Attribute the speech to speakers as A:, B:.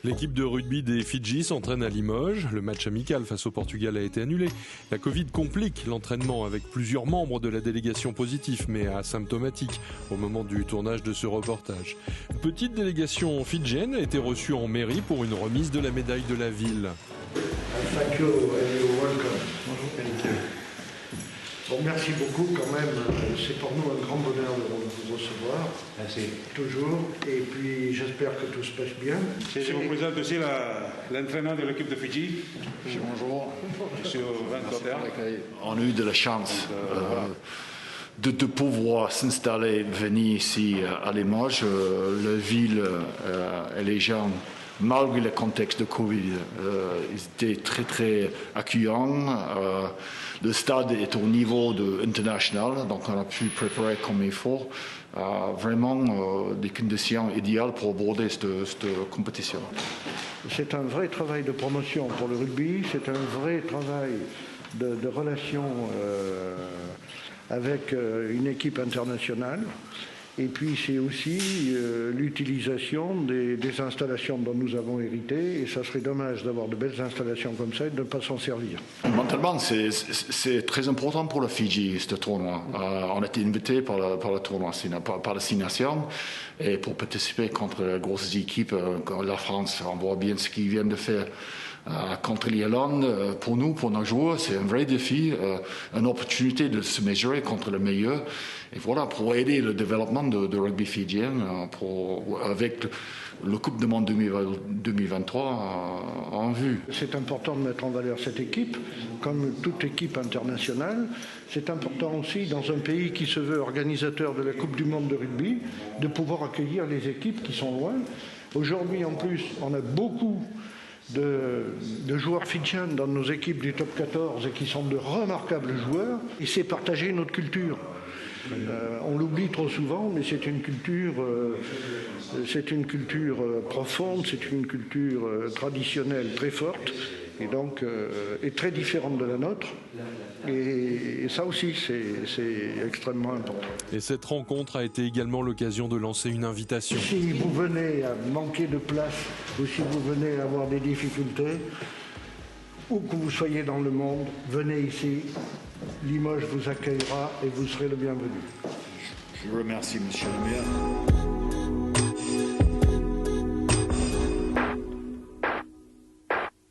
A: L'équipe de rugby des Fidji s'entraîne à Limoges. Le match amical face au Portugal a été annulé. La Covid complique l'entraînement avec plusieurs membres de la délégation positifs mais asymptomatiques au moment du tournage de ce reportage. Une petite délégation fidjienne a été reçue en mairie pour une remise de la médaille de la ville.
B: Thank you and you're welcome. Thank you. Bon, merci beaucoup quand même. C'est pour nous un grand bonheur de vous recevoir.
C: Merci.
B: Toujours. Et puis j'espère que tout se passe bien.
C: Je vous présente aussi l'entraîneur de l'équipe de Fidji.
D: Bonjour.
C: Monsieur Van Cotter.
D: On a eu de la chance de pouvoir s'installer, venir ici à Limoges. La ville et les gens, malgré le contexte de Covid, ils étaient très très accueillants. Le stade est au niveau international, donc on a pu préparer comme il faut. Vraiment des conditions idéales pour aborder cette compétition.
B: C'est un vrai travail de promotion pour le rugby, c'est un vrai travail de relation avec une équipe internationale. Et puis c'est aussi l'utilisation des installations dont nous avons hérité. Et ça serait dommage d'avoir de belles installations comme ça et de ne pas s'en servir.
D: Mentalement, c'est très important pour le Fidji, ce tournoi. On a été invité par le tournoi, par la Six Nations, et pour participer contre les grosses équipes, la France. On voit bien ce qu'ils viennent de faire contre l'Irlande. Pour nous, pour nos joueurs, c'est un vrai défi, une opportunité de se mesurer contre le meilleur. Et voilà, pour aider le développement de rugby fidjien, avec le Coupe du Monde 2023 en vue.
B: C'est important de mettre en valeur cette équipe, comme toute équipe internationale. C'est important aussi, dans un pays qui se veut organisateur de la Coupe du Monde de rugby, de pouvoir accueillir les équipes qui sont loin. Aujourd'hui, en plus, on a beaucoup de joueurs fidjiens dans nos équipes du top 14 et qui sont de remarquables joueurs. Et c'est partager notre culture. On l'oublie trop souvent, mais c'est une culture profonde, c'est une culture traditionnelle très forte et donc est très différente de la nôtre. Et ça aussi, c'est extrêmement important.
A: Et cette rencontre a été également l'occasion de lancer une invitation.
B: Si vous venez à manquer de place ou si vous venez à avoir des difficultés, où que vous soyez dans le monde, venez ici. Limoges vous accueillera et vous serez le bienvenu.
D: Je remercie M. le maire.